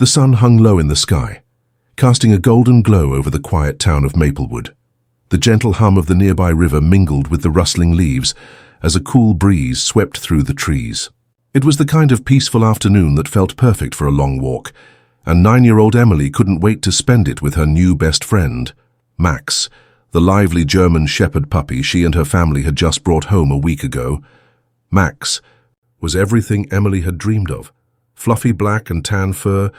The sun hung low in the sky, casting a golden glow over the quiet town of Maplewood. The gentle hum of the nearby river mingled with the rustling leaves as a cool breeze swept through the trees. It was the kind of peaceful afternoon that felt perfect for a long walk, and 9-year-old Emily couldn't wait to spend it with her new best friend, Max, the lively German shepherd puppy she and her family had just brought home a week ago. Max was everything Emily had dreamed of: fluffy black and tan fur,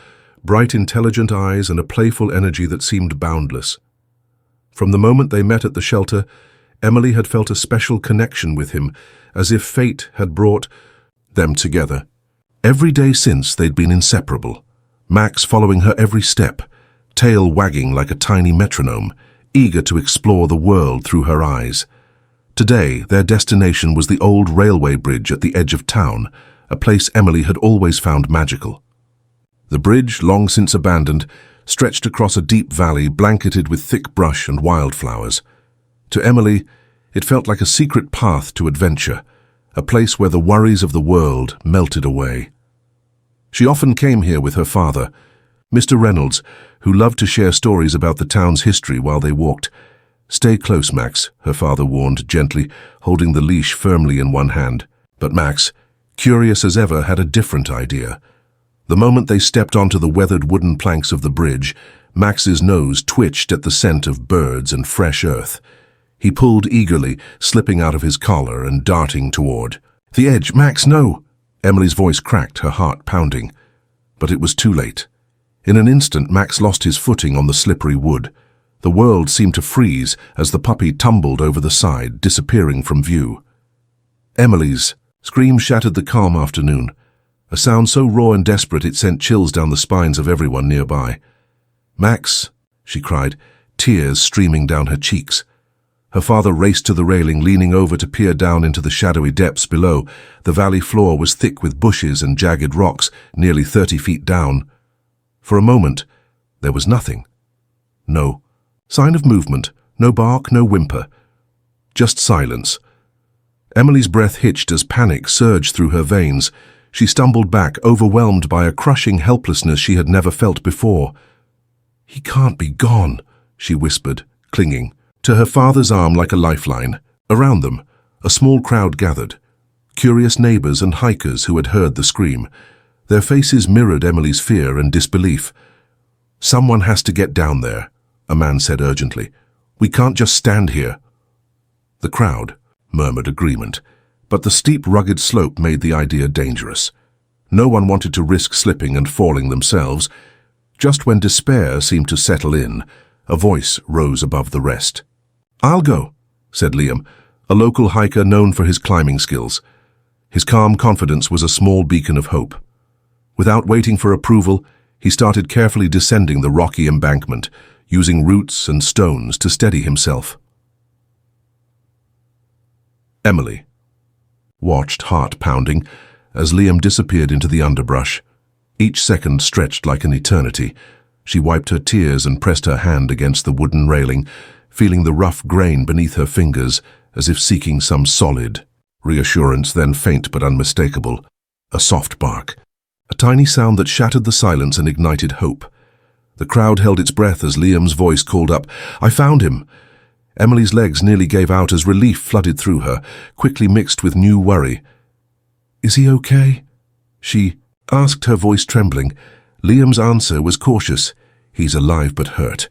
bright intelligent eyes, and a playful energy that seemed boundless. From the moment they met at the shelter, Emily had felt a special connection with him, as if fate had brought them together. Every day since, they'd been inseparable, Max following her every step, tail wagging like a tiny metronome, eager to explore the world through her eyes. Today, their destination was the old railway bridge at the edge of town, a place Emily had always found magical. The bridge, long since abandoned, stretched across a deep valley blanketed with thick brush and wildflowers. To Emily, it felt like a secret path to adventure, a place where the worries of the world melted away. She often came here with her father, Mr. Reynolds, who loved to share stories about the town's history while they walked. "Stay close, Max," her father warned gently, holding the leash firmly in one hand. But Max, curious as ever, had a different idea. The moment they stepped onto the weathered wooden planks of the bridge, Max's nose twitched at the scent of birds and fresh earth. He pulled eagerly, slipping out of his collar and darting toward the edge. "Max, no!" Emily's voice cracked, her heart pounding. But it was too late. In an instant, Max lost his footing on the slippery wood. The world seemed to freeze as the puppy tumbled over the side, disappearing from view. Emily's scream shattered the calm afternoon, a sound so raw and desperate it sent chills down the spines of everyone nearby. "Max," she cried, tears streaming down her cheeks. Her father raced to the railing, leaning over to peer down into the shadowy depths below. The valley floor was thick with bushes and jagged rocks, nearly 30 feet down. For a moment, there was nothing. No sign of movement, no bark, no whimper. Just silence. Emily's breath hitched as panic surged through her veins. She stumbled back, overwhelmed by a crushing helplessness she had never felt before. "He can't be gone," she whispered, clinging to her father's arm like a lifeline. Around them, a small crowd gathered, curious neighbors and hikers who had heard the scream. Their faces mirrored Emily's fear and disbelief. "Someone has to get down there," a man said urgently. "We can't just stand here." The crowd murmured agreement, but the steep, rugged slope made the idea dangerous. No one wanted to risk slipping and falling themselves. Just when despair seemed to settle in, a voice rose above the rest. "I'll go," said Liam, a local hiker known for his climbing skills. His calm confidence was a small beacon of hope. Without waiting for approval, he started carefully descending the rocky embankment, using roots and stones to steady himself. Emily watched, heart pounding, as Liam disappeared into the underbrush. Each second stretched like an eternity. She wiped her tears and pressed her hand against the wooden railing, feeling the rough grain beneath her fingers as if seeking some solid reassurance, then faint but unmistakable. A soft bark. A tiny sound that shattered the silence and ignited hope. The crowd held its breath as Liam's voice called up, "I found him!" Emily's legs nearly gave out as relief flooded through her, quickly mixed with new worry. "Is he okay?" she asked, her voice trembling. Liam's answer was cautious. "He's alive but hurt.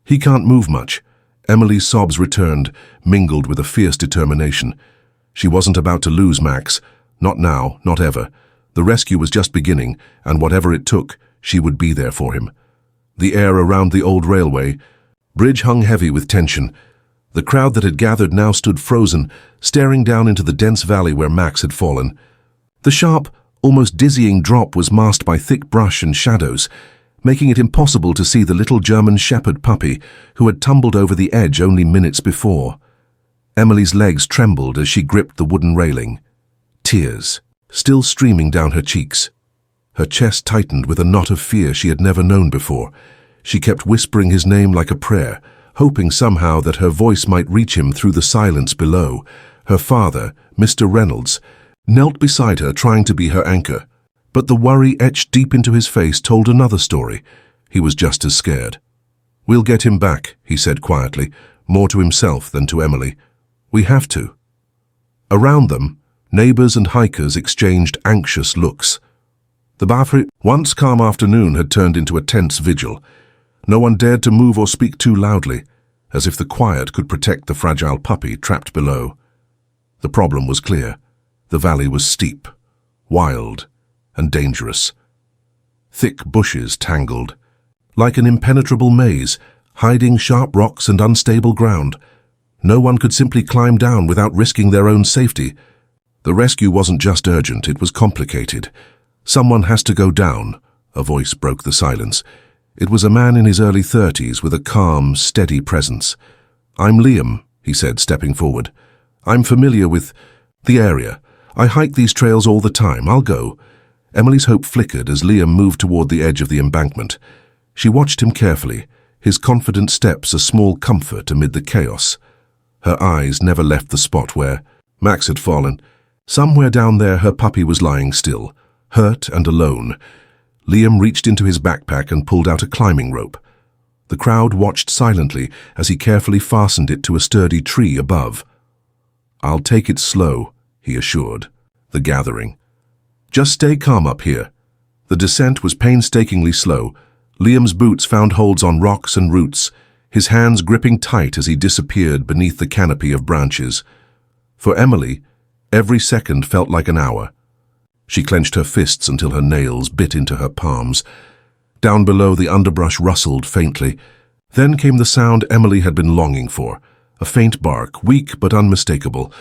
He can't move much." Emily's sobs returned, mingled with a fierce determination. She wasn't about to lose Max. Not now, not ever. The rescue was just beginning, and whatever it took, she would be there for him. The air around the old railway bridge hung heavy with tension. The crowd that had gathered now stood frozen, staring down into the dense valley where Max had fallen. The sharp, almost dizzying drop was masked by thick brush and shadows, making it impossible to see the little German shepherd puppy who had tumbled over the edge only minutes before. Emily's legs trembled as she gripped the wooden railing, tears still streaming down her cheeks. Her chest tightened with a knot of fear she had never known before. She kept whispering his name like a prayer, hoping somehow that her voice might reach him through the silence below. Her father, Mr. Reynolds, knelt beside her, trying to be her anchor. But the worry etched deep into his face told another story. He was just as scared. "We'll get him back," he said quietly, more to himself than to Emily. "We have to." Around them, neighbors and hikers exchanged anxious looks. The once calm afternoon had turned into a tense vigil. No one dared to move or speak too loudly, as if the quiet could protect the fragile puppy trapped below. The problem was clear. The valley was steep, wild, and dangerous. Thick bushes tangled, like an impenetrable maze, hiding sharp rocks and unstable ground. No one could simply climb down without risking their own safety. The rescue wasn't just urgent, it was complicated. "Someone has to go down," a voice broke the silence. It was a man in his early 30s with a calm, steady presence. "I'm Liam," he said, stepping forward. "I'm familiar with the area. I hike these trails all the time. I'll go." Emily's hope flickered as Liam moved toward the edge of the embankment. She watched him carefully, his confident steps a small comfort amid the chaos. Her eyes never left the spot where Max had fallen. Somewhere down there her puppy was lying still, hurt and alone. Liam reached into his backpack and pulled out a climbing rope. The crowd watched silently as he carefully fastened it to a sturdy tree above. "I'll take it slow," he assured the gathering. "Just stay calm up here." The descent was painstakingly slow. Liam's boots found holds on rocks and roots, his hands gripping tight as he disappeared beneath the canopy of branches. For Emily, every second felt like an hour. She clenched her fists until her nails bit into her palms. Down below, the underbrush rustled faintly. Then came the sound Emily had been longing for, a faint bark, weak but unmistakable.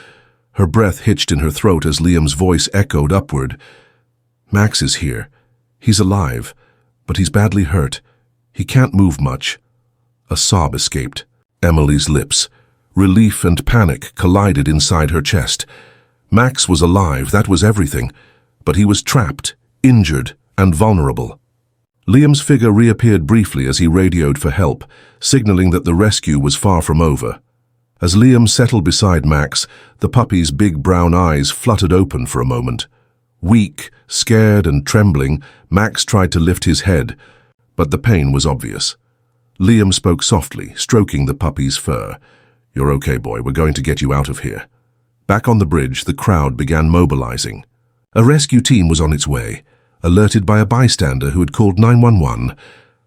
Her breath hitched in her throat as Liam's voice echoed upward. "Max is here. He's alive, but he's badly hurt. He can't move much." A sob escaped Emily's lips. Relief and panic collided inside her chest. Max was alive, that was everything. But he was trapped, injured, and vulnerable. Liam's figure reappeared briefly as he radioed for help, signaling that the rescue was far from over. As Liam settled beside Max, the puppy's big brown eyes fluttered open for a moment. Weak, scared, and trembling, Max tried to lift his head, but the pain was obvious. Liam spoke softly, stroking the puppy's fur. "You're okay, boy. We're going to get you out of here." Back on the bridge, the crowd began mobilizing. A rescue team was on its way, alerted by a bystander who had called 911.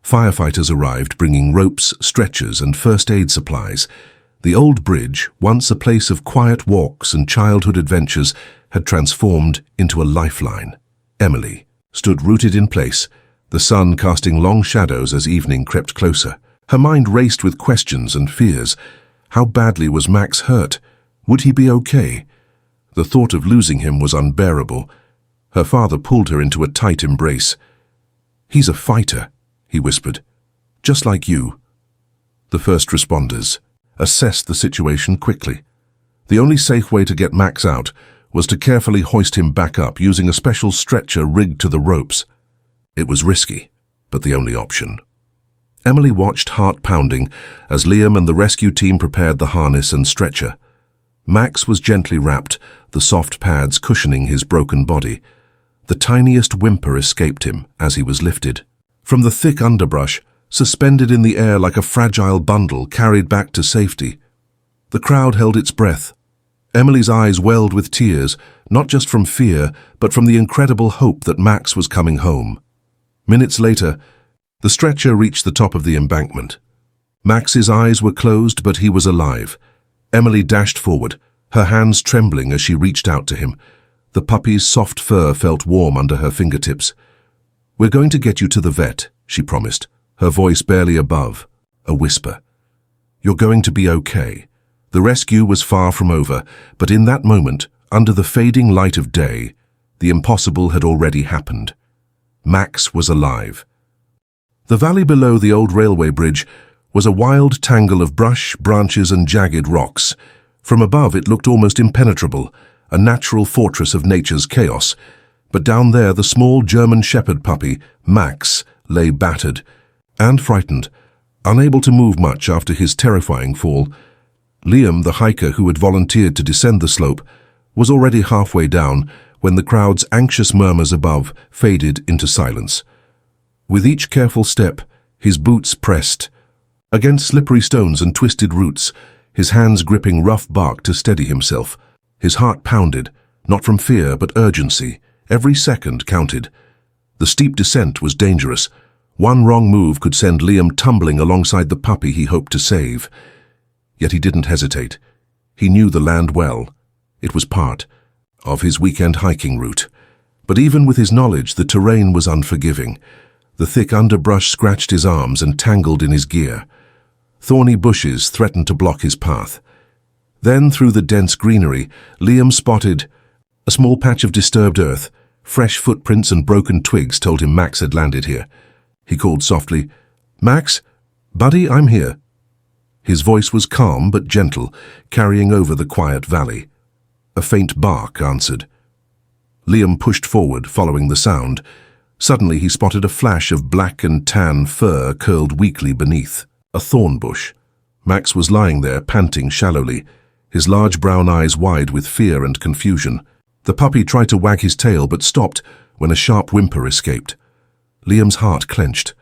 Firefighters arrived, bringing ropes, stretchers, and first aid supplies. The old bridge, once a place of quiet walks and childhood adventures, had transformed into a lifeline. Emily stood rooted in place, the sun casting long shadows as evening crept closer. Her mind raced with questions and fears. How badly was Max hurt? Would he be okay? The thought of losing him was unbearable. Her father pulled her into a tight embrace. "He's a fighter," he whispered. "Just like you." The first responders assessed the situation quickly. The only safe way to get Max out was to carefully hoist him back up using a special stretcher rigged to the ropes. It was risky, but the only option. Emily watched, heart pounding, as Liam and the rescue team prepared the harness and stretcher. Max was gently wrapped, the soft pads cushioning his broken body. The tiniest whimper escaped him as he was lifted. From the thick underbrush, suspended in the air like a fragile bundle carried back to safety. The crowd held its breath. Emily's eyes welled with tears, not just from fear, but from the incredible hope that Max was coming home. Minutes later, the stretcher reached the top of the embankment. Max's eyes were closed, but he was alive. Emily dashed forward, her hands trembling as she reached out to him. The puppy's soft fur felt warm under her fingertips. "We're going to get you to the vet," she promised, her voice barely above, a whisper. "You're going to be okay." The rescue was far from over, but in that moment, under the fading light of day, the impossible had already happened. Max was alive. The valley below the old railway bridge was a wild tangle of brush, branches, and jagged rocks. From above it looked almost impenetrable, a natural fortress of nature's chaos. But down there the small German shepherd puppy, Max, lay battered and frightened, unable to move much after his terrifying fall. Liam, the hiker who had volunteered to descend the slope, was already halfway down, when the crowd's anxious murmurs above faded into silence. With each careful step, his boots pressed against slippery stones and twisted roots, his hands gripping rough bark to steady himself. His heart pounded, not from fear but urgency. Every second counted. The steep descent was dangerous. One wrong move could send Liam tumbling alongside the puppy he hoped to save. Yet he didn't hesitate. He knew the land well. It was part of his weekend hiking route. But even with his knowledge, the terrain was unforgiving. The thick underbrush scratched his arms and tangled in his gear. Thorny bushes threatened to block his path. Then, through the dense greenery, Liam spotted a small patch of disturbed earth. Fresh footprints and broken twigs told him Max had landed here. He called softly, "Max? Buddy, I'm here." His voice was calm but gentle, carrying over the quiet valley. A faint bark answered. Liam pushed forward, following the sound. Suddenly he spotted a flash of black and tan fur curled weakly beneath a thorn bush. Max was lying there, panting shallowly, his large brown eyes wide with fear and confusion. The puppy tried to wag his tail but stopped when a sharp whimper escaped. Liam's heart clenched.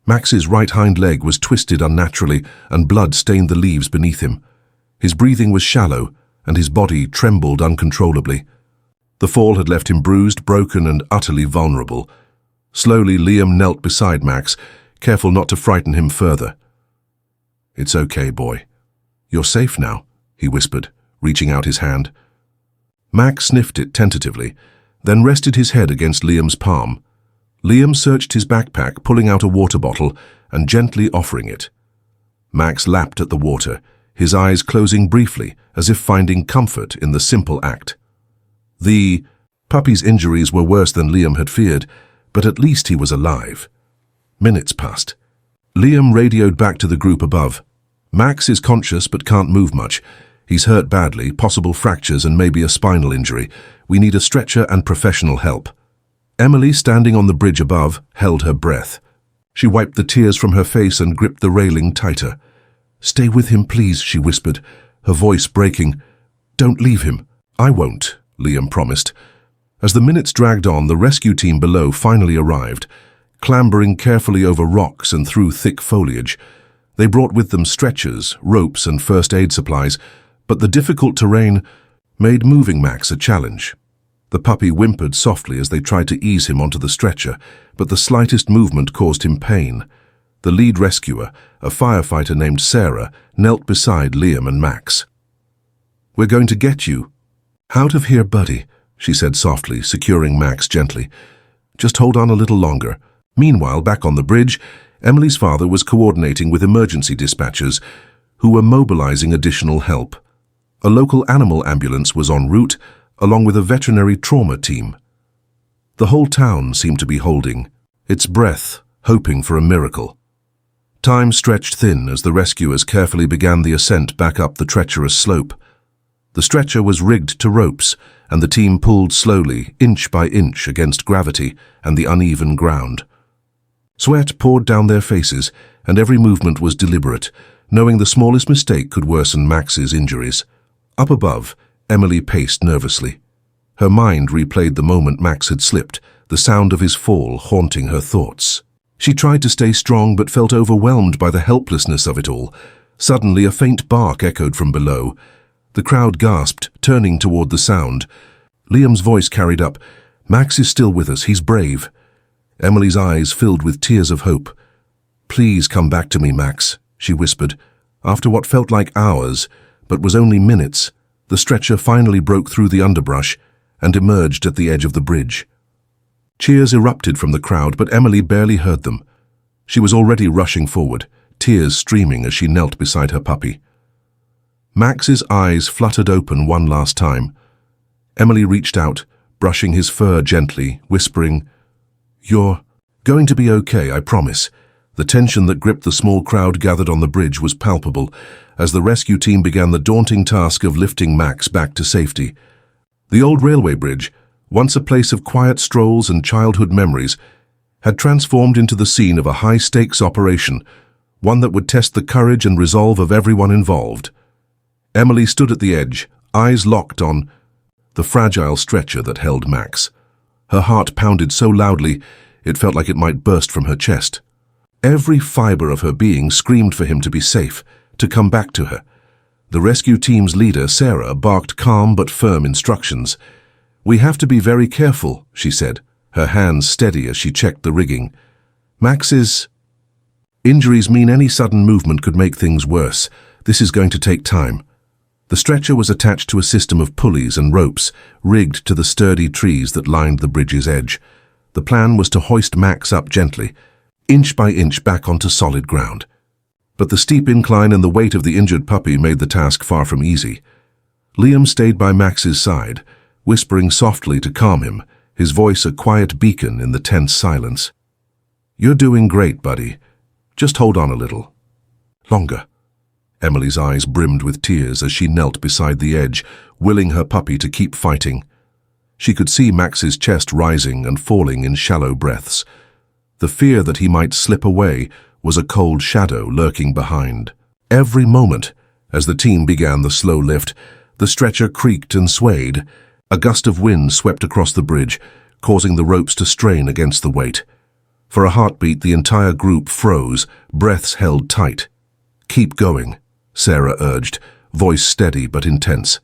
Max's right hind leg was twisted unnaturally, and blood stained the leaves beneath him. His breathing was shallow, and his body trembled uncontrollably. The fall had left him bruised, broken, and utterly vulnerable. Slowly, Liam knelt beside Max, careful not to frighten him further. "It's okay, boy. You're safe now," he whispered, reaching out his hand. Max sniffed it tentatively, then rested his head against Liam's palm. Liam searched his backpack, pulling out a water bottle and gently offering it. Max lapped at the water, his eyes closing briefly, as if finding comfort in the simple act. The puppy's injuries were worse than Liam had feared, but at least he was alive. Minutes passed. Liam radioed back to the group above. "Max is conscious but can't move much. He's hurt badly, possible fractures and maybe a spinal injury. We need a stretcher and professional help." Emily, standing on the bridge above, held her breath. She wiped the tears from her face and gripped the railing tighter. "Stay with him, please," she whispered, her voice breaking. "Don't leave him." "I won't," Liam promised. As the minutes dragged on, the rescue team below finally arrived, clambering carefully over rocks and through thick foliage. They brought with them stretchers, ropes, and first aid supplies, but the difficult terrain made moving Max a challenge. The puppy whimpered softly as they tried to ease him onto the stretcher, but the slightest movement caused him pain. The lead rescuer, a firefighter named Sarah, knelt beside Liam and Max. "We're going to get you out of here, buddy," she said softly, securing Max gently. "Just hold on a little longer." Meanwhile, back on the bridge, Emily's father was coordinating with emergency dispatchers who were mobilizing additional help. A local animal ambulance was en route, along with a veterinary trauma team. The whole town seemed to be holding its breath, hoping for a miracle. Time stretched thin as the rescuers carefully began the ascent back up the treacherous slope. The stretcher was rigged to ropes, and the team pulled slowly, inch by inch, against gravity and the uneven ground. Sweat poured down their faces, and every movement was deliberate, knowing the smallest mistake could worsen Max's injuries. Up above, Emily paced nervously. Her mind replayed the moment Max had slipped, the sound of his fall haunting her thoughts. She tried to stay strong but felt overwhelmed by the helplessness of it all. Suddenly, a faint bark echoed from below. The crowd gasped, turning toward the sound. Liam's voice carried up, "Max is still with us, he's brave." Emily's eyes filled with tears of hope. "Please come back to me, Max," she whispered. After what felt like hours, but was only minutes, the stretcher finally broke through the underbrush and emerged at the edge of the bridge. Cheers erupted from the crowd, but Emily barely heard them. She was already rushing forward, tears streaming as she knelt beside her puppy. Max's eyes fluttered open one last time. Emily reached out, brushing his fur gently, whispering, "You're going to be okay, I promise." The tension that gripped the small crowd gathered on the bridge was palpable as the rescue team began the daunting task of lifting Max back to safety. The old railway bridge, once a place of quiet strolls and childhood memories, had transformed into the scene of a high-stakes operation, one that would test the courage and resolve of everyone involved. Emily stood at the edge, eyes locked on the fragile stretcher that held Max. Her heart pounded so loudly, it felt like it might burst from her chest. Every fiber of her being screamed for him to be safe, to come back to her. The rescue team's leader, Sarah, barked calm but firm instructions. "We have to be very careful," she said, her hands steady as she checked the rigging. "Max's injuries mean any sudden movement could make things worse. This is going to take time." The stretcher was attached to a system of pulleys and ropes, rigged to the sturdy trees that lined the bridge's edge. The plan was to hoist Max up gently, inch by inch back onto solid ground. But the steep incline and the weight of the injured puppy made the task far from easy. Liam stayed by Max's side, whispering softly to calm him, his voice a quiet beacon in the tense silence. "You're doing great, buddy. Just hold on a little. Longer." Emily's eyes brimmed with tears as she knelt beside the edge, willing her puppy to keep fighting. She could see Max's chest rising and falling in shallow breaths. The fear that he might slip away was a cold shadow lurking behind. Every moment, as the team began the slow lift, the stretcher creaked and swayed. A gust of wind swept across the bridge, causing the ropes to strain against the weight. For a heartbeat, the entire group froze, breaths held tight. "Keep going," Sarah urged, voice steady but intense.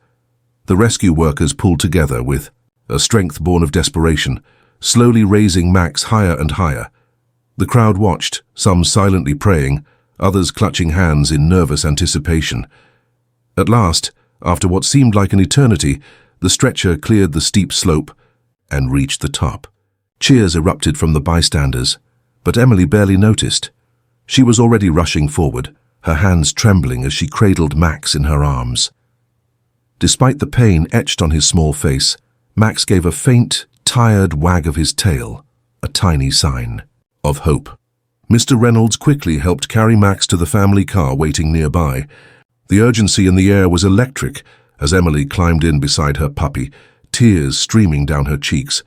The rescue workers pulled together with a strength born of desperation, slowly raising Max higher and higher. The crowd watched, some silently praying, others clutching hands in nervous anticipation. At last, after what seemed like an eternity, the stretcher cleared the steep slope and reached the top. Cheers erupted from the bystanders, but Emily barely noticed. She was already rushing forward, her hands trembling as she cradled Max in her arms. Despite the pain etched on his small face, Max gave a faint, tired wag of his tail, a tiny sign of hope. Mr. Reynolds quickly helped carry Max to the family car waiting nearby. The urgency in the air was electric as Emily climbed in beside her puppy, tears streaming down her cheeks.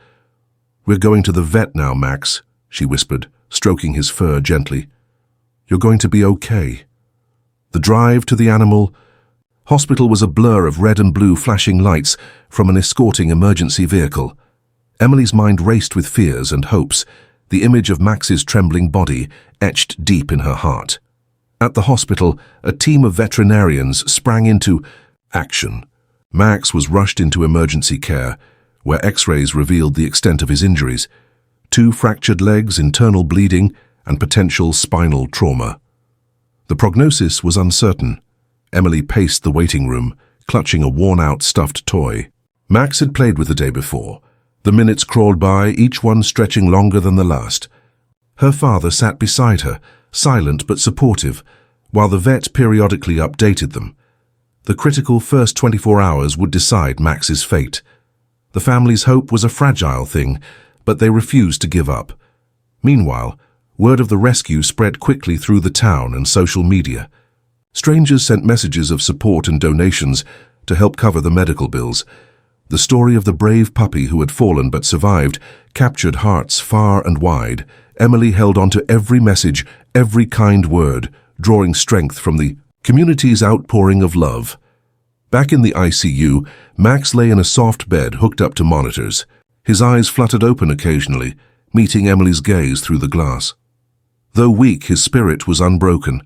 "We're going to the vet now, Max," she whispered, stroking his fur gently. "You're going to be okay." The drive to the animal hospital was a blur of red and blue flashing lights from an escorting emergency vehicle. Emily's mind raced with fears and hopes, the image of Max's trembling body etched deep in her heart. At the hospital, a team of veterinarians sprang into action. Max was rushed into emergency care, where X-rays revealed the extent of his injuries: 2 fractured legs, internal bleeding, and potential spinal trauma. The prognosis was uncertain. Emily paced the waiting room, clutching a worn-out stuffed toy. Max had played with the day before. The minutes crawled by, each one stretching longer than the last. Her father sat beside her, silent but supportive, while the vet periodically updated them. The critical first 24 hours would decide Max's fate. The family's hope was a fragile thing, but they refused to give up. Meanwhile, word of the rescue spread quickly through the town and social media. Strangers sent messages of support and donations to help cover the medical bills. The story of the brave puppy who had fallen but survived captured hearts far and wide. Emily held on to every message, every kind word, drawing strength from the community's outpouring of love. Back in the ICU, Max lay in a soft bed hooked up to monitors. His eyes fluttered open occasionally, meeting Emily's gaze through the glass. Though weak, his spirit was unbroken.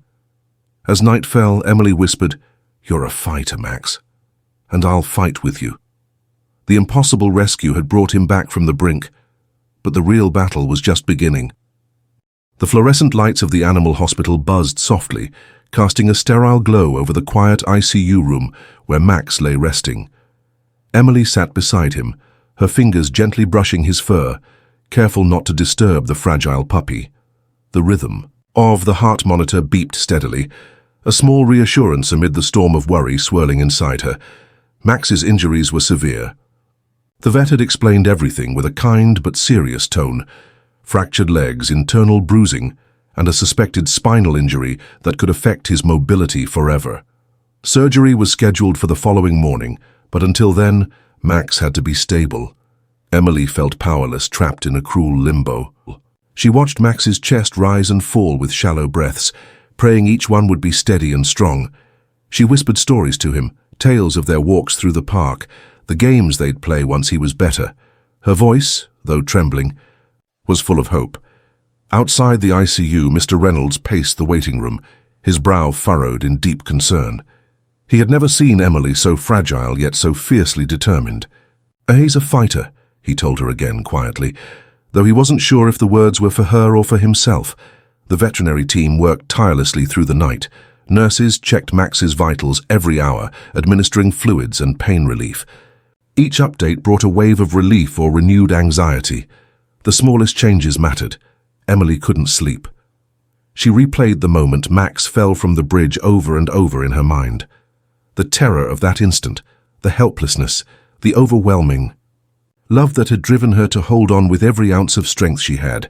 As night fell, Emily whispered, "You're a fighter, Max, and I'll fight with you." The impossible rescue had brought him back from the brink, but the real battle was just beginning. The fluorescent lights of the animal hospital buzzed softly, casting a sterile glow over the quiet ICU room where Max lay resting. Emily sat beside him, her fingers gently brushing his fur, careful not to disturb the fragile puppy. The rhythm of the heart monitor beeped steadily, a small reassurance amid the storm of worry swirling inside her. Max's injuries were severe. The vet had explained everything with a kind but serious tone: fractured legs, internal bruising, and a suspected spinal injury that could affect his mobility forever. Surgery was scheduled for the following morning, but until then, Max had to be stable. Emily felt powerless, trapped in a cruel limbo. She watched Max's chest rise and fall with shallow breaths, praying each one would be steady and strong. She whispered stories to him, tales of their walks through the park, the games they'd play once he was better. Her voice, though trembling, was full of hope. Outside the ICU, Mr. Reynolds paced the waiting room, his brow furrowed in deep concern. He had never seen Emily so fragile yet so fiercely determined. "He's a fighter," he told her again quietly, though he wasn't sure if the words were for her or for himself. The veterinary team worked tirelessly through the night. Nurses checked Max's vitals every hour, administering fluids and pain relief. Each update brought a wave of relief or renewed anxiety. The smallest changes mattered. Emily couldn't sleep. She replayed the moment Max fell from the bridge over and over in her mind. The terror of that instant, the helplessness, the overwhelming love that had driven her to hold on with every ounce of strength she had.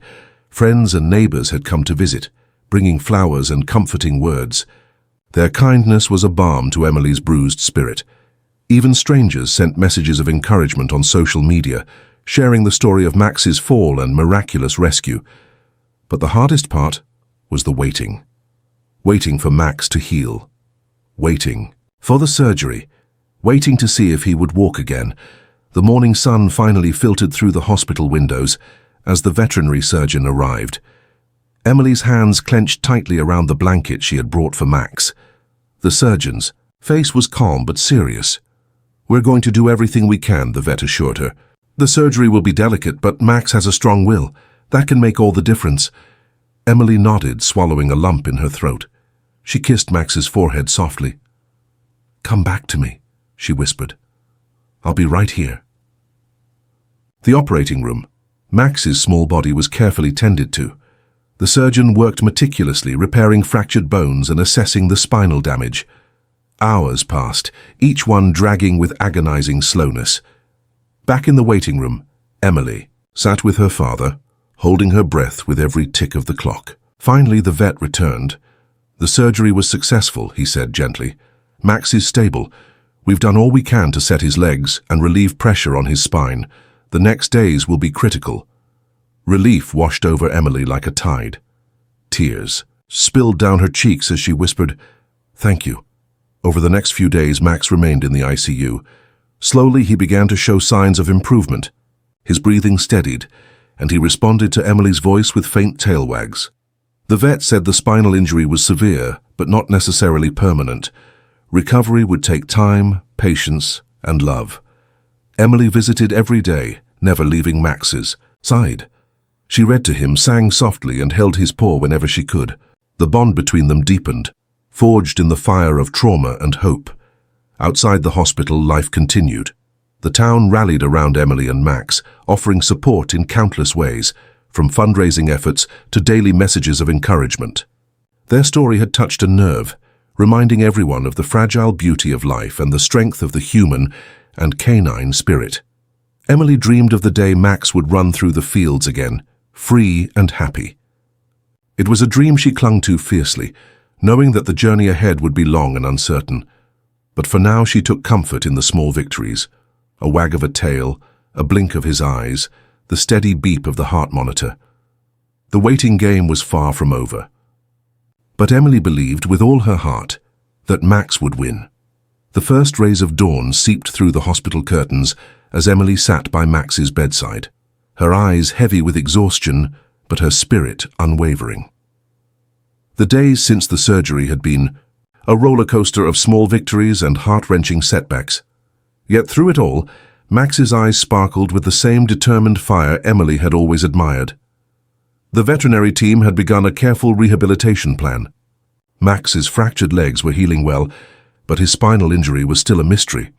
Friends and neighbors had come to visit, bringing flowers and comforting words. Their kindness was a balm to Emily's bruised spirit. Even strangers sent messages of encouragement on social media, sharing the story of Max's fall and miraculous rescue. But the hardest part was the waiting. Waiting for Max to heal. Waiting for the surgery. Waiting to see if he would walk again. The morning sun finally filtered through the hospital windows as the veterinary surgeon arrived. Emily's hands clenched tightly around the blanket she had brought for Max. The surgeon's face was calm but serious. "We're going to do everything we can," the vet assured her. "The surgery will be delicate, but Max has a strong will. That can make all the difference." Emily nodded, swallowing a lump in her throat. She kissed Max's forehead softly. "Come back to me," she whispered. "I'll be right here." The operating room. Max's small body was carefully tended to. The surgeon worked meticulously, repairing fractured bones and assessing the spinal damage. Hours passed, each one dragging with agonizing slowness. Back in the waiting room, Emily sat with her father, holding her breath with every tick of the clock. Finally, the vet returned. "The surgery was successful," he said gently. "Max is stable. We've done all we can to set his legs and relieve pressure on his spine. The next days will be critical." Relief washed over Emily like a tide. Tears spilled down her cheeks as she whispered, "Thank you." Over the next few days, Max remained in the ICU. Slowly, he began to show signs of improvement. His breathing steadied, and he responded to Emily's voice with faint tail wags. The vet said the spinal injury was severe, but not necessarily permanent. Recovery would take time, patience, and love. Emily visited every day, never leaving Max's side. She read to him, sang softly, and held his paw whenever she could. The bond between them deepened, forged in the fire of trauma and hope. Outside the hospital, life continued. The town rallied around Emily and Max, offering support in countless ways, from fundraising efforts to daily messages of encouragement. Their story had touched a nerve, reminding everyone of the fragile beauty of life and the strength of the human and canine spirit. Emily dreamed of the day Max would run through the fields again, free and happy. It was a dream she clung to fiercely, knowing that the journey ahead would be long and uncertain. But for now she took comfort in the small victories, a wag of a tail, a blink of his eyes, the steady beep of the heart monitor. The waiting game was far from over. But Emily believed with all her heart that Max would win. The first rays of dawn seeped through the hospital curtains as Emily sat by Max's bedside, her eyes heavy with exhaustion, but her spirit unwavering. The days since the surgery had been a roller coaster of small victories and heart-wrenching setbacks. Yet through it all, Max's eyes sparkled with the same determined fire Emily had always admired. The veterinary team had begun a careful rehabilitation plan. Max's fractured legs were healing well, but his spinal injury was still a mystery.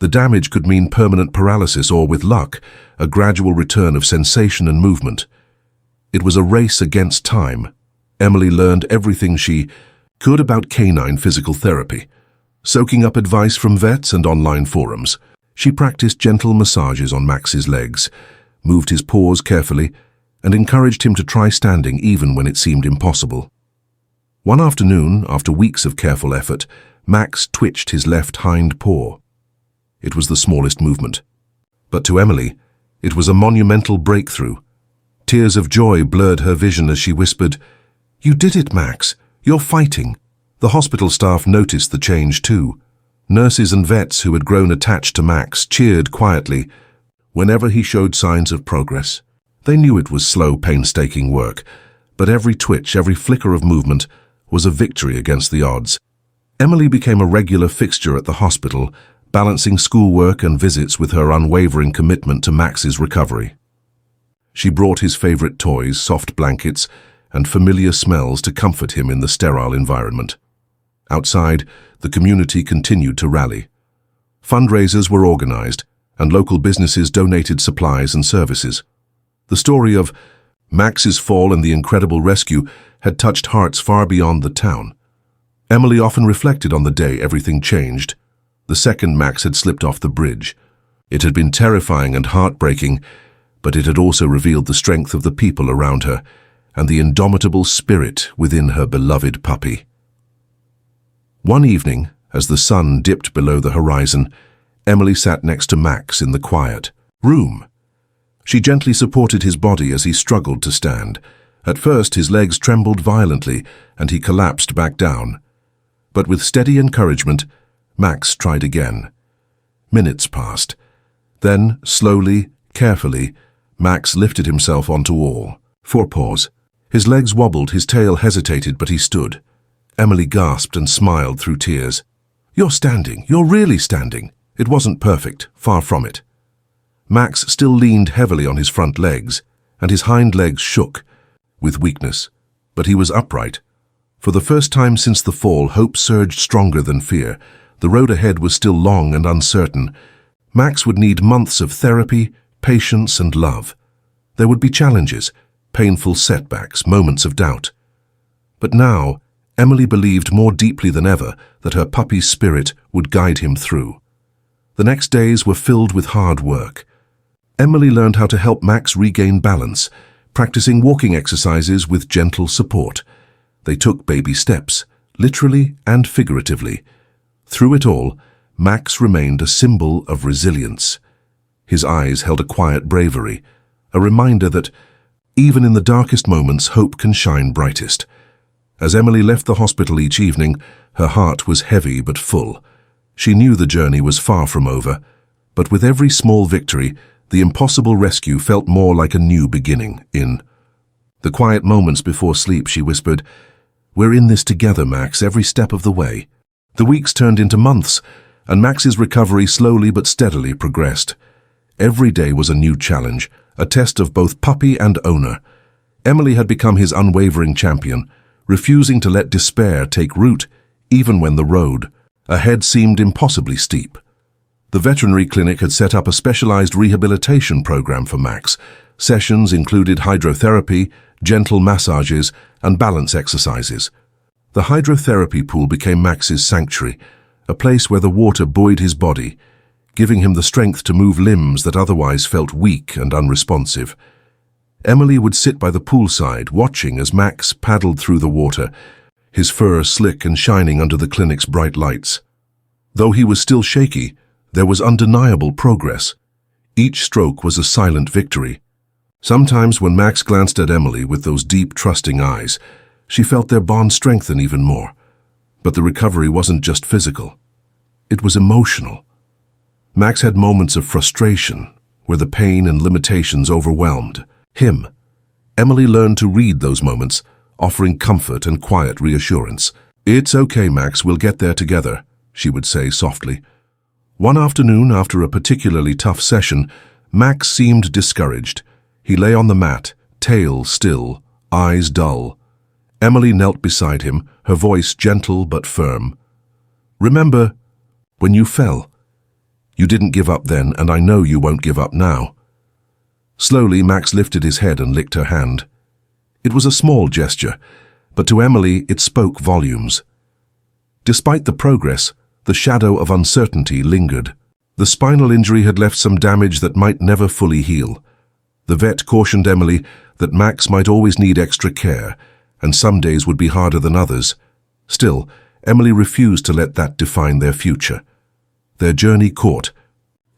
The damage could mean permanent paralysis or, with luck, a gradual return of sensation and movement. It was a race against time. Emily learned everything she could about canine physical therapy. Soaking up advice from vets and online forums, she practiced gentle massages on Max's legs, moved his paws carefully, and encouraged him to try standing even when it seemed impossible. One afternoon, after weeks of careful effort, Max twitched his left hind paw. It was the smallest movement. But to Emily, it was a monumental breakthrough. Tears of joy blurred her vision as she whispered, "You did it, Max. You're fighting." The hospital staff noticed the change too. Nurses and vets who had grown attached to Max cheered quietly whenever he showed signs of progress. They knew it was slow, painstaking work, but every twitch, every flicker of movement was a victory against the odds. Emily became a regular fixture at the hospital, balancing schoolwork and visits with her unwavering commitment to Max's recovery. She brought his favorite toys, soft blankets, and familiar smells to comfort him in the sterile environment. Outside, the community continued to rally. Fundraisers were organized, and local businesses donated supplies and services. The story of Max's fall and the incredible rescue had touched hearts far beyond the town. Emily often reflected on the day everything changed, the second Max had slipped off the bridge. It had been terrifying and heartbreaking, but it had also revealed the strength of the people around her and the indomitable spirit within her beloved puppy. One evening, as the sun dipped below the horizon, Emily sat next to Max in the quiet room. She gently supported his body as he struggled to stand. At first, his legs trembled violently and he collapsed back down. But with steady encouragement, Max tried again. Minutes passed. Then, slowly, carefully, Max lifted himself onto all. Forepaws. His legs wobbled, his tail hesitated, but he stood. Emily gasped and smiled through tears. "You're standing. You're really standing." It wasn't perfect, far from it. Max still leaned heavily on his front legs, and his hind legs shook with weakness, but he was upright. For the first time since the fall, hope surged stronger than fear. The road ahead was still long and uncertain. Max would need months of therapy, patience, and love. There would be challenges, painful setbacks, moments of doubt. But now, Emily believed more deeply than ever that her puppy's spirit would guide him through. The next days were filled with hard work. Emily learned how to help Max regain balance, practicing walking exercises with gentle support. They took baby steps, literally and figuratively. Through it all, Max remained a symbol of resilience. His eyes held a quiet bravery, a reminder that, even in the darkest moments, hope can shine brightest. As Emily left the hospital each evening, her heart was heavy but full. She knew the journey was far from over, but with every small victory, the impossible rescue felt more like a new beginning. In the quiet moments before sleep, she whispered, "We're in this together, Max, every step of the way." The weeks turned into months, and Max's recovery slowly but steadily progressed. Every day was a new challenge, a test of both puppy and owner. Emily had become his unwavering champion, refusing to let despair take root, even when the road ahead seemed impossibly steep. The veterinary clinic had set up a specialized rehabilitation program for Max. Sessions included hydrotherapy, gentle massages, and balance exercises. The hydrotherapy pool became Max's sanctuary, a place where the water buoyed his body, giving him the strength to move limbs that otherwise felt weak and unresponsive. Emily would sit by the poolside, watching as Max paddled through the water, his fur slick and shining under the clinic's bright lights. Though he was still shaky, there was undeniable progress. Each stroke was a silent victory. Sometimes when Max glanced at Emily with those deep, trusting eyes, she felt their bond strengthen even more. But the recovery wasn't just physical. It was emotional. Max had moments of frustration, where the pain and limitations overwhelmed him. Emily learned to read those moments, offering comfort and quiet reassurance. "It's okay, Max, we'll get there together," she would say softly. One afternoon, after a particularly tough session, Max seemed discouraged. He lay on the mat, tail still, eyes dull. Emily knelt beside him, her voice gentle but firm. "Remember, when you fell, you didn't give up then, and I know you won't give up now." Slowly, Max lifted his head and licked her hand. It was a small gesture, but to Emily it spoke volumes. Despite the progress, the shadow of uncertainty lingered. The spinal injury had left some damage that might never fully heal. The vet cautioned Emily that Max might always need extra care, and some days would be harder than others. Still, Emily refused to let that define their future. Their journey caught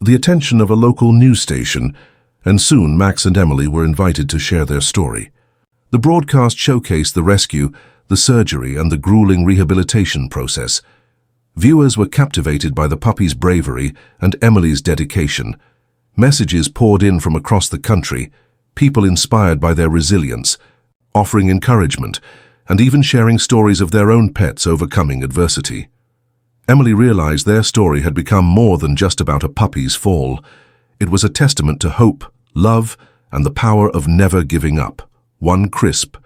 the attention of a local news station, and soon Max and Emily were invited to share their story. The broadcast showcased the rescue, the surgery, and the grueling rehabilitation process. Viewers were captivated by the puppy's bravery and Emily's dedication. Messages poured in from across the country, people inspired by their resilience, offering encouragement, and even sharing stories of their own pets overcoming adversity. Emily realized their story had become more than just about a puppy's fall. It was a testament to hope, love, and the power of never giving up. One crisp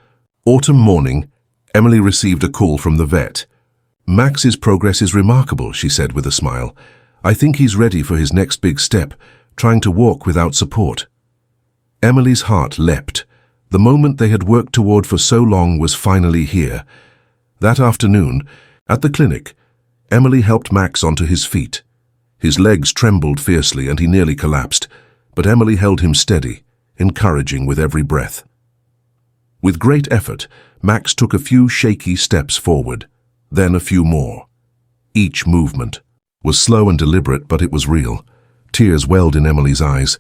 autumn morning, Emily received a call from the vet. "Max's progress is remarkable," she said with a smile. "I think he's ready for his next big step, trying to walk without support." Emily's heart leapt. The moment they had worked toward for so long was finally here. That afternoon, at the clinic, Emily helped Max onto his feet. His legs trembled fiercely and he nearly collapsed, but Emily held him steady, encouraging with every breath. With great effort, Max took a few shaky steps forward, then a few more. Each movement was slow and deliberate, but it was real. Tears welled in Emily's eyes.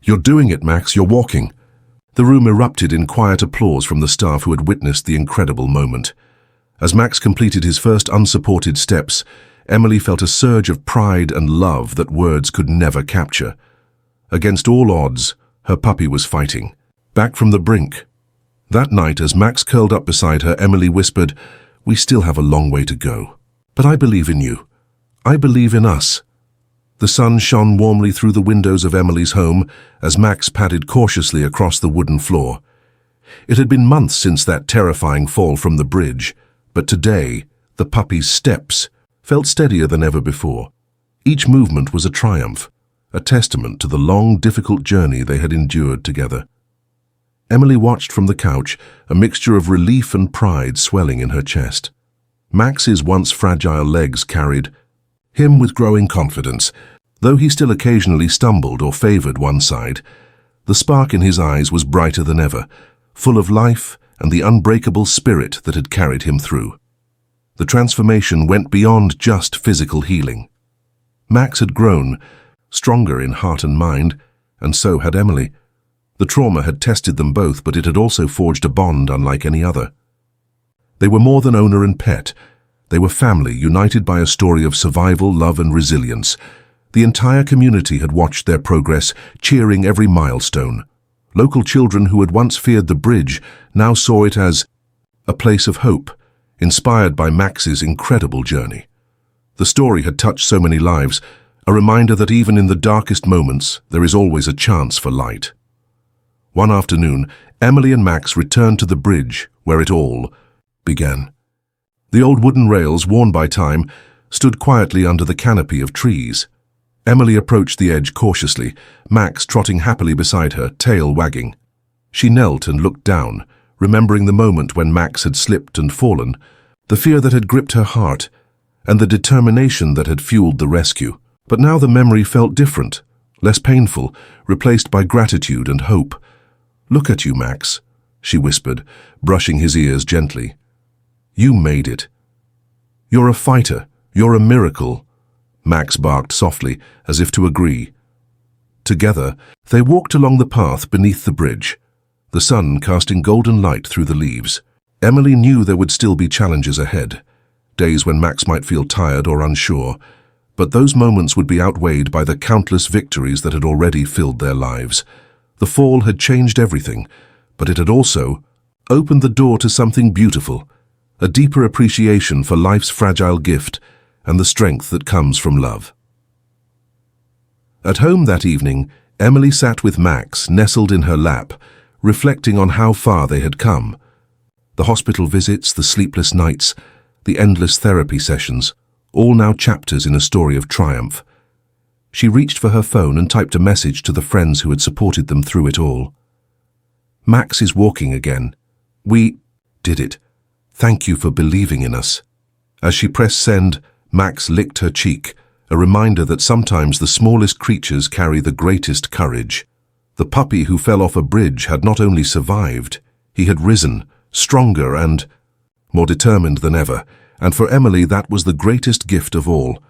"You're doing it, Max, you're walking." The room erupted in quiet applause from the staff who had witnessed the incredible moment. As Max completed his first unsupported steps, Emily felt a surge of pride and love that words could never capture. Against all odds, her puppy was fighting, back from the brink. That night, as Max curled up beside her, Emily whispered, "We still have a long way to go. But I believe in you. I believe in us." The sun shone warmly through the windows of Emily's home as Max padded cautiously across the wooden floor. It had been months since that terrifying fall from the bridge, but today, the puppy's steps felt steadier than ever before. Each movement was a triumph, a testament to the long, difficult journey they had endured together. Emily watched from the couch, a mixture of relief and pride swelling in her chest. Max's once fragile legs carried him with growing confidence. Though he still occasionally stumbled or favored one side, the spark in his eyes was brighter than ever, full of life and the unbreakable spirit that had carried him through. The transformation went beyond just physical healing. Max had grown, stronger in heart and mind, and so had Emily. The trauma had tested them both, but it had also forged a bond unlike any other. They were more than owner and pet. They were family, united by a story of survival, love, and resilience. The entire community had watched their progress, cheering every milestone. Local children who had once feared the bridge now saw it as a place of hope, inspired by Max's incredible journey. The story had touched so many lives, a reminder that even in the darkest moments, there is always a chance for light. One afternoon, Emily and Max returned to the bridge where it all began. The old wooden rails, worn by time, stood quietly under the canopy of trees. Emily approached the edge cautiously, Max trotting happily beside her, tail wagging. She knelt and looked down, remembering the moment when Max had slipped and fallen, the fear that had gripped her heart, and the determination that had fueled the rescue. But now the memory felt different, less painful, replaced by gratitude and hope. "Look at you, Max," she whispered, brushing his ears gently. "You made it. You're a fighter. You're a miracle." Max barked softly, as if to agree. Together, they walked along the path beneath the bridge, the sun casting golden light through the leaves. Emily knew there would still be challenges ahead, days when Max might feel tired or unsure, but those moments would be outweighed by the countless victories that had already filled their lives. The fall had changed everything, but it had also opened the door to something beautiful, a deeper appreciation for life's fragile gift and the strength that comes from love. At home that evening, Emily sat with Max, nestled in her lap, reflecting on how far they had come. The hospital visits, the sleepless nights, the endless therapy sessions, all now chapters in a story of triumph. She reached for her phone and typed a message to the friends who had supported them through it all. "Max is walking again. We did it. Thank you for believing in us." As she pressed send, Max licked her cheek, a reminder that sometimes the smallest creatures carry the greatest courage. The puppy who fell off a bridge had not only survived, he had risen, stronger and more determined than ever, and for Emily that was the greatest gift of all.